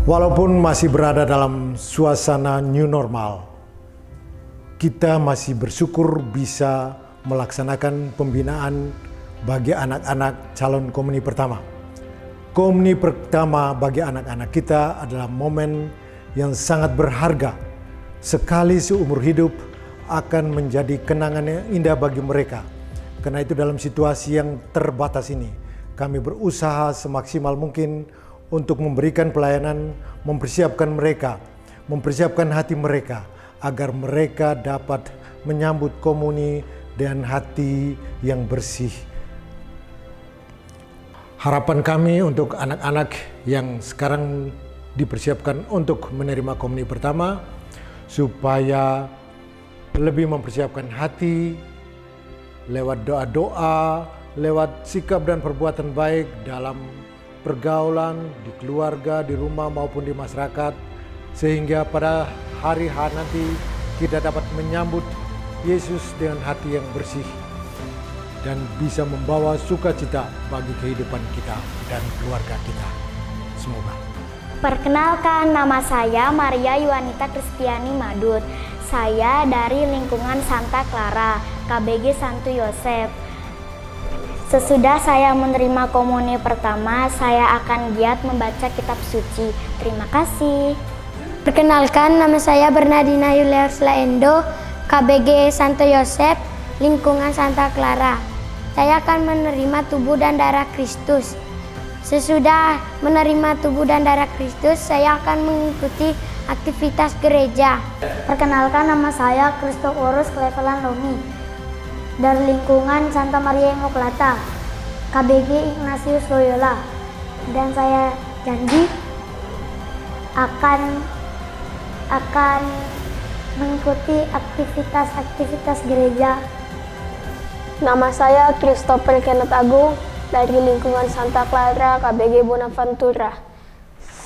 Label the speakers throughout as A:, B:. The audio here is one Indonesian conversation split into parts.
A: Walaupun masih berada dalam suasana new normal, kita masih bersyukur bisa melaksanakan pembinaan bagi anak-anak calon komuni pertama. Komuni pertama bagi anak-anak kita adalah momen yang sangat berharga. Sekali seumur hidup akan menjadi kenangan yang indah bagi mereka. Karena itu dalam situasi yang terbatas ini, kami berusaha semaksimal mungkin untuk memberikan pelayanan, mempersiapkan mereka, mempersiapkan hati mereka, agar mereka dapat menyambut komuni dengan hati yang bersih. Harapan kami untuk anak-anak yang sekarang dipersiapkan untuk menerima komuni pertama, supaya lebih mempersiapkan hati, lewat doa-doa, lewat sikap dan perbuatan baik dalam pergaulan, di keluarga, di rumah maupun di masyarakat, sehingga pada hari H nanti kita dapat menyambut Yesus dengan hati yang bersih dan bisa membawa sukacita bagi kehidupan kita dan keluarga kita. Semoga.
B: Perkenalkan, nama saya Maria Yuanita Kristiani Madut. Saya dari lingkungan Santa Clara, KBG Santo Yosef. Sesudah saya menerima komuni pertama, saya akan giat membaca kitab suci. Terima kasih.
C: Perkenalkan, nama saya Bernardina Yulius Laendo, KBG Santo Yosef, lingkungan Santa Clara. Saya akan menerima tubuh dan darah Kristus. Sesudah menerima tubuh dan darah Kristus, saya akan mengikuti aktivitas gereja.
B: Perkenalkan, nama saya Kristoforus Cleveland Lomi dari lingkungan Santa Maria Immaculata, KBG Ignatius Loyola, dan saya janji akan mengikuti aktivitas gereja.
D: Nama saya Christopher Kenneth Agung dari lingkungan Santa Clara, KBG Bonaventura.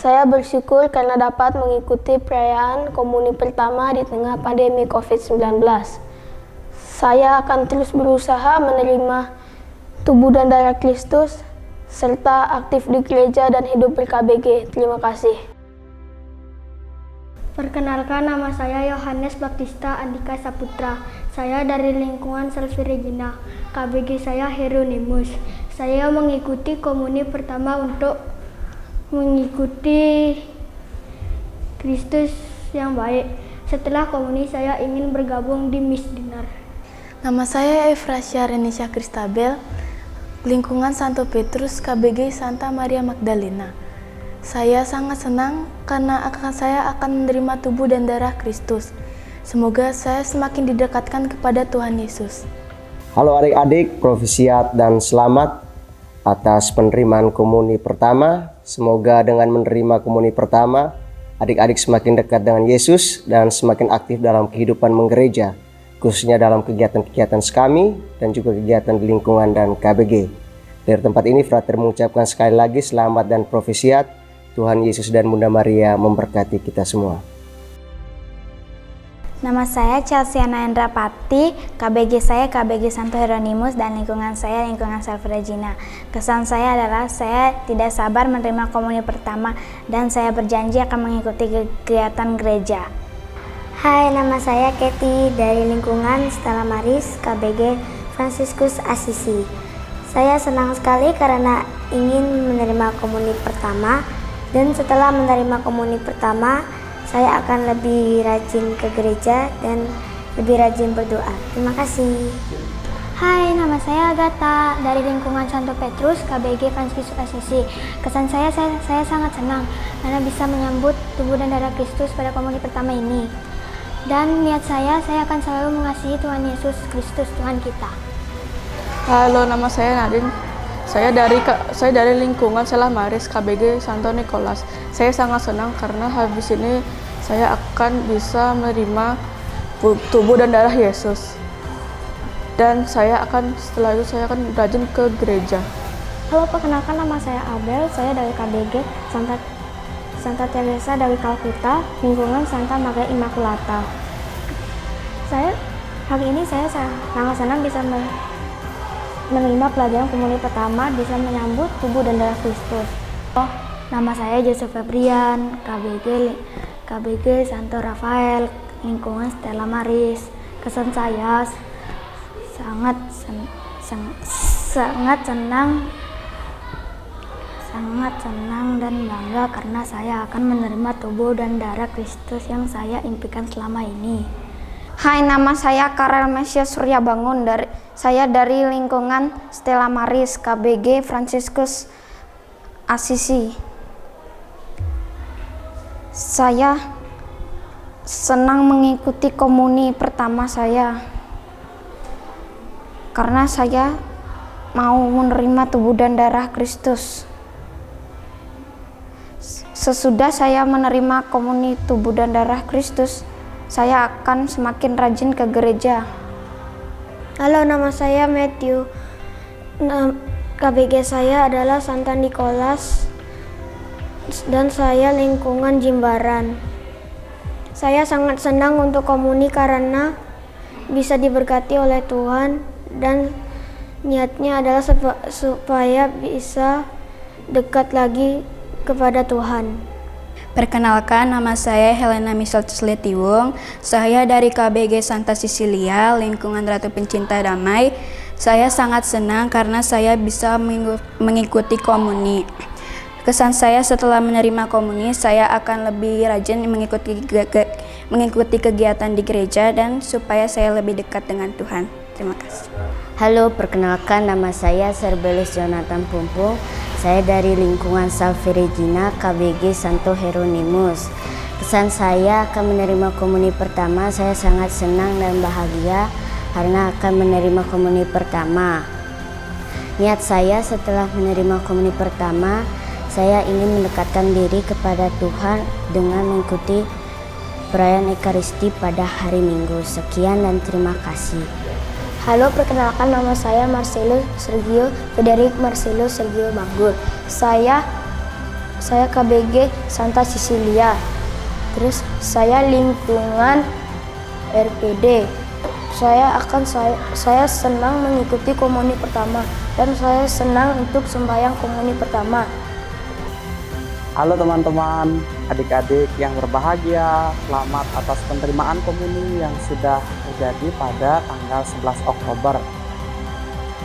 D: Saya bersyukur karena dapat mengikuti perayaan komuni pertama di tengah pandemi COVID-19. Saya akan terus berusaha menerima tubuh dan darah Kristus, serta aktif di gereja dan hidup ber-KBG. Terima kasih.
C: Perkenalkan, nama saya Yohanes Baptista Andika Saputra. Saya dari lingkungan Selvi Regina, KBG saya Hieronymus. Saya mengikuti komuni pertama untuk mengikuti Kristus yang baik. Setelah komuni, saya ingin bergabung di Miss Dinar.
E: Nama saya Efrasia Renisha Kristabel, lingkungan Santo Petrus, KBG Santa Maria Magdalena. Saya sangat senang karena saya akan menerima tubuh dan darah Kristus. Semoga saya semakin didekatkan kepada Tuhan Yesus.
F: Halo adik-adik, profisiat dan selamat atas penerimaan komuni pertama. Semoga dengan menerima komuni pertama, adik-adik semakin dekat dengan Yesus dan semakin aktif dalam kehidupan menggereja, khususnya dalam kegiatan-kegiatan kami dan juga kegiatan di lingkungan dan KBG. Dari tempat ini, Frater mengucapkan sekali lagi selamat dan profisiat. Tuhan Yesus dan Bunda Maria memberkati kita semua.
B: Nama saya Chelsiana Endrapati, KBG saya KBG Santo Hieronymus, dan lingkungan saya lingkungan Selvi Regina. Kesan saya adalah saya tidak sabar menerima komuni pertama dan saya berjanji akan mengikuti kegiatan gereja.
C: Hai, nama saya Keti dari lingkungan Stella Maris, KBG Fransiskus Assisi. Saya senang sekali karena ingin menerima komuni pertama, dan setelah menerima komuni pertama, saya akan lebih rajin ke gereja dan lebih rajin berdoa. Terima kasih.
B: Hai, nama saya Agatha dari lingkungan Santo Petrus, KBG Fransiskus Assisi. Kesan saya sangat senang karena bisa menyambut tubuh dan darah Kristus pada komuni pertama ini. Dan niat saya akan selalu mengasihi Tuhan Yesus Kristus, Tuhan kita.
G: Halo, nama saya Nadine. Saya dari lingkungan Stella Maris, KBG Santo Nicholas. Saya sangat senang karena habis ini saya akan bisa menerima tubuh dan darah Yesus. Dan setelah itu saya akan rajin ke gereja.
C: Halo, perkenalkan, nama saya Abel. Saya dari KBG Santa Teresa dari Kalkuta, lingkungan Santa Maria Immaculata. Hari ini saya sangat senang bisa menerima pelajaran komuni pertama, bisa menyambut tubuh dan darah Kristus.
B: Nama saya Joseph Febrian, KBG Santo Rafael, lingkungan Stella Maris. Kesan saya sangat senang dan bangga karena saya akan menerima tubuh dan darah Kristus yang saya impikan selama ini.
H: Hai, nama saya Karel Mesya Surya Bangun. Saya dari lingkungan Stella Maris, KBG Fransiskus Asisi. Saya senang mengikuti komuni pertama saya karena saya mau menerima tubuh dan darah Kristus. Sesudah saya menerima komuni tubuh dan darah Kristus, saya akan semakin rajin ke gereja.
C: Halo, nama saya Matthew. KBG saya adalah Santa Nicholas dan saya lingkungan Jimbaran. Saya sangat senang untuk komuni karena bisa diberkati oleh Tuhan dan niatnya adalah supaya bisa dekat lagi kepada Tuhan.
I: Perkenalkan, nama saya Helena Michelle Sletiwung. Saya dari KBG Santa Cecilia, lingkungan Ratu Pencinta Damai. Saya sangat senang karena saya bisa mengikuti komuni. Kesan saya setelah menerima komuni, saya akan lebih rajin mengikuti kegiatan di gereja dan supaya saya lebih dekat dengan Tuhan. Terima kasih.
J: Halo, perkenalkan, nama saya Serbelus Jonathan Pumpung. Saya dari lingkungan Salve Regina, KBG Santo Hieronymus. Kesan saya akan menerima komuni pertama, saya sangat senang dan bahagia karena akan menerima komuni pertama. Niat saya setelah menerima komuni pertama, saya ingin mendekatkan diri kepada Tuhan dengan mengikuti perayaan Ekaristi pada hari Minggu. Sekian dan terima kasih.
D: Halo, perkenalkan, nama saya Marcelo Sergio Federic Marcelo Sergio Bangun. Saya KBG Santa Cecilia. Terus saya lingkungan RPD. Saya senang mengikuti komuni pertama dan saya senang untuk sembahyang komuni pertama.
K: Halo teman-teman, adik-adik yang berbahagia, selamat atas penerimaan komuni yang sudah terjadi pada tanggal 11 Oktober.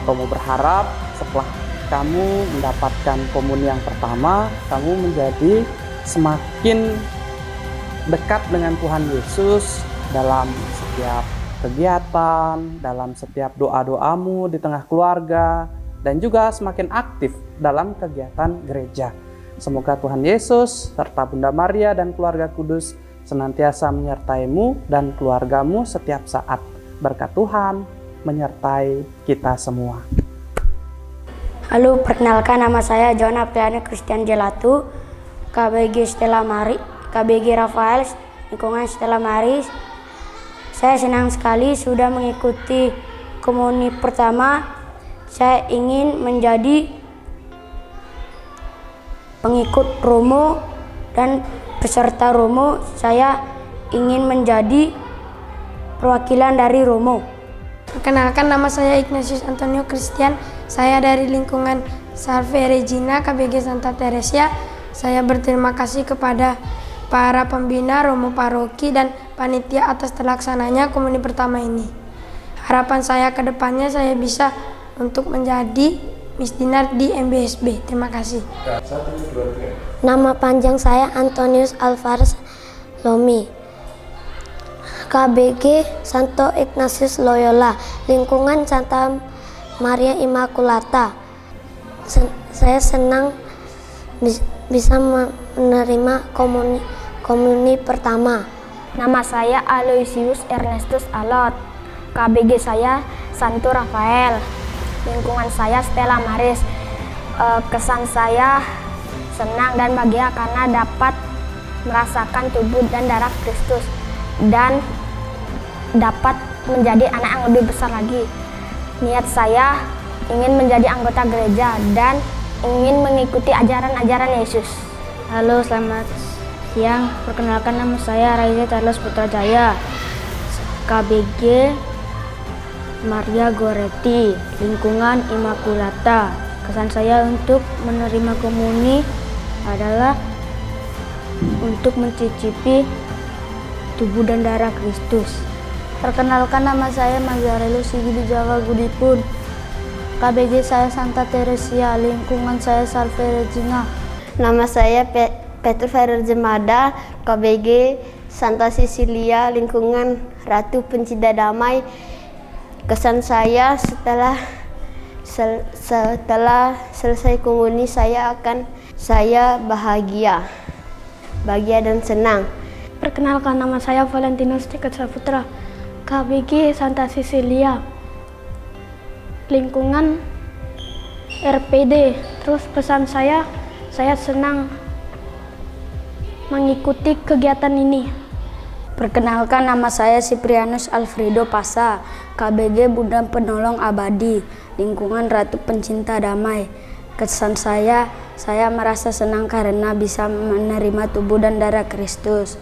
K: Kamu berharap setelah kamu mendapatkan komuni yang pertama, kamu menjadi semakin dekat dengan Tuhan Yesus dalam setiap kegiatan, dalam setiap doa-doamu di tengah keluarga, dan juga semakin aktif dalam kegiatan gereja. Semoga Tuhan Yesus serta Bunda Maria dan keluarga kudus senantiasa menyertaimu dan keluargamu setiap saat. Berkat Tuhan menyertai kita semua.
L: Halo, perkenalkan, nama saya John Apriano Christian Gelatu, KBG Stella Maris, KBG Rafael, lingkungan Stella Maris. Saya senang sekali sudah mengikuti komuni pertama. Saya ingin menjadi pengikut Romo dan peserta Romo. Saya ingin menjadi perwakilan dari Romo.
M: Perkenalkan, nama saya Ignatius Antonio Christian. Saya dari lingkungan Salve Regina, KBG Santa Teresia. Saya berterima kasih kepada para pembina, Romo Paroki, dan panitia atas terlaksananya komuni pertama ini. Harapan saya ke depannya saya bisa untuk menjadi misdinar di MBSB. Terima kasih.
C: Nama panjang saya Antonius Alvarez Lomi, KBG Santo Ignatius Loyola, lingkungan Santa Maria Immaculata. Saya senang bisa menerima komuni pertama.
B: Nama saya Aloysius Ernestus Alot. KBG saya Santo Rafael. Lingkungan saya Stella Maris. Kesan saya senang dan bahagia karena dapat merasakan tubuh dan darah Kristus dan dapat menjadi anak yang lebih besar lagi. Niat saya ingin menjadi anggota gereja dan ingin mengikuti ajaran-ajaran Yesus.
L: Halo, selamat siang. Perkenalkan, nama saya Raiza Charles Putrajaya, KBG Maria Goretti, lingkungan Immaculata. Kesan saya untuk menerima komuni adalah untuk mencicipi tubuh dan darah Kristus.
H: Perkenalkan, nama saya Mazarelus Sigidi Jawa Gudipun. KBG saya Santa Teresia, lingkungan saya Salve Regina.
D: Nama saya Petrus Ferjemada, KBG Santa Cecilia, lingkungan Ratu Pencinta Damai. Kesan saya setelah selesai komuni, saya bahagia dan senang.
N: Perkenalkan, nama saya Valentinus Tiket Saputra, KBG Santa Cecilia, lingkungan RPD. Terus pesan saya senang mengikuti kegiatan ini.
H: Perkenalkan, nama saya Siprianus Alfredo Pasa, KBG Bunda Penolong Abadi, lingkungan Ratu Pencinta Damai. Kesan saya merasa senang karena bisa menerima tubuh dan darah Kristus.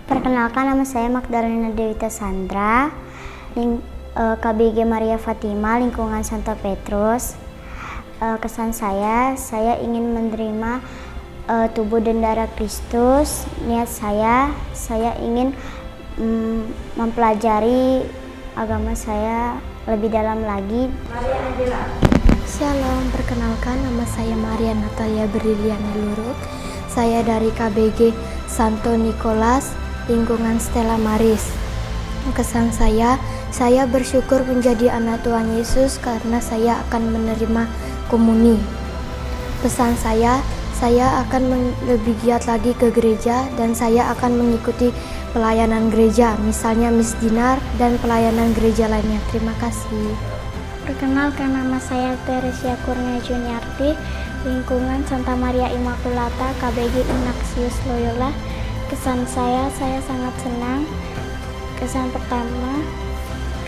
C: Perkenalkan, nama saya Magdalena Dewita Sandra, KBG Maria Fatima, lingkungan Santo Petrus. Kesan saya ingin menerima tubuh dan darah Kristus. Niat saya ingin mempelajari agama saya lebih dalam lagi.
O: Shalom, perkenalkan, nama saya Maria Natalia Briliana Luruk. Saya dari KBG Santo Nikolas, lingkungan Stella Maris. Kesan saya bersyukur menjadi anak Tuhan Yesus karena saya akan menerima komuni. Pesan saya akan lebih giat lagi ke gereja dan saya akan mengikuti pelayanan gereja, misalnya Miss Dinar dan pelayanan gereja lainnya. Terima kasih.
B: Perkenalkan, nama saya Teresia Kurnia Juniarti, lingkungan Santa Maria Immaculata, KBG Ignatius Loyola. Kesan saya sangat senang. Kesan pertama,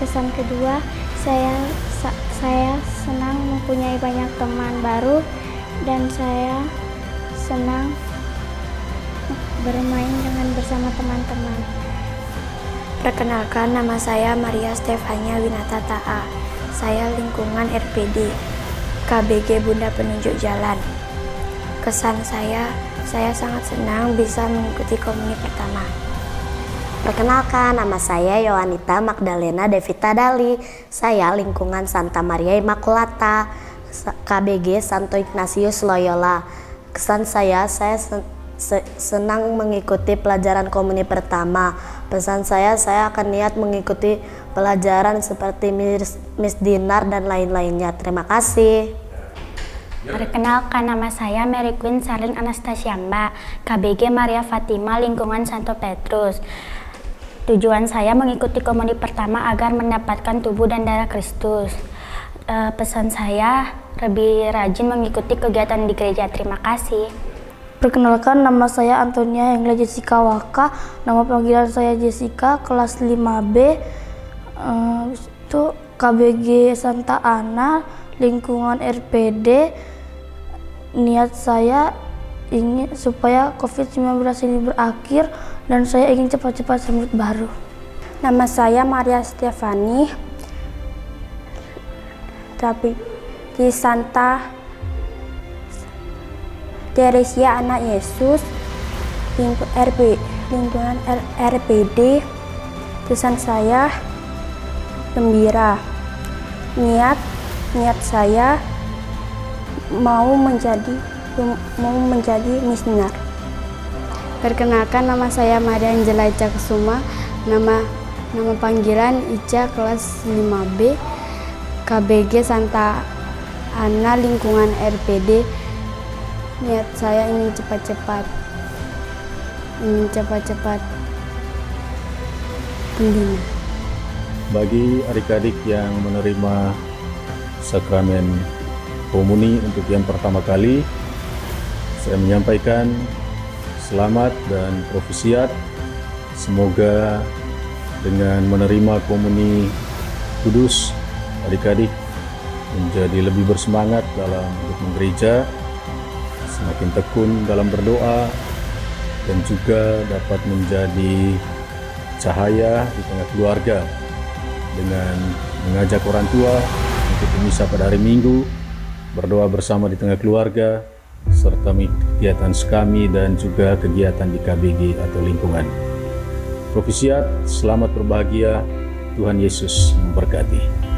B: kesan kedua, saya senang mempunyai banyak teman baru dan saya senang bermain bersama teman-teman.
O: Perkenalkan, nama saya Maria Stefania Winata Ta'a. Saya lingkungan RPD, KBG Bunda Penunjuk Jalan. Kesan saya sangat senang bisa mengikuti komuni pertama.
J: Perkenalkan, nama saya Yohanita Magdalena Devita Dali. Saya lingkungan Santa Maria Immaculata, KBG Santo Ignatius Loyola. Kesan saya senang mengikuti pelajaran komuni pertama. Pesan saya akan niat mengikuti pelajaran seperti Miss Dinar dan lain-lainnya. Terima kasih.
B: Perkenalkan, nama saya Mary Queen Sarlin Anastasia Mbak, KBG Maria Fatima, lingkungan Santo Petrus. Tujuan saya mengikuti komuni pertama agar mendapatkan tubuh dan darah Kristus. Pesan saya lebih rajin mengikuti kegiatan di gereja. Terima kasih.
N: Perkenalkan, nama saya Antonia Engla Jessica Waka, nama panggilan saya Jessica, kelas 5B, itu KBG Santa Ana, lingkungan RPD. Niat saya ingin supaya COVID-19 ini berakhir dan saya ingin cepat-cepat sembuh baru.
O: Nama saya Maria Stefani, tapi di Santa Teresia Anak Yesus, lingkungan RPD. Kesan saya gembira. Niat saya mau menjadi misioner.
H: Perkenalkan, nama saya Maria Angela Ica Kesuma, nama panggilan Ica, kelas 5B, KBG Santa Ana, lingkungan RPD. Niat saya ingin cepat-cepat pembina.
P: Bagi adik-adik yang menerima sakramen komuni untuk yang pertama kali, saya menyampaikan selamat dan profesiat. Semoga dengan menerima komuni kudus, adik-adik menjadi lebih bersemangat dalam hidup gereja, semakin tekun dalam berdoa, dan juga dapat menjadi cahaya di tengah keluarga dengan mengajak orang tua untuk misa pada hari Minggu, berdoa bersama di tengah keluarga, serta kegiatan kami dan juga kegiatan di KBG atau lingkungan. Profisiat, selamat berbahagia, Tuhan Yesus memberkati.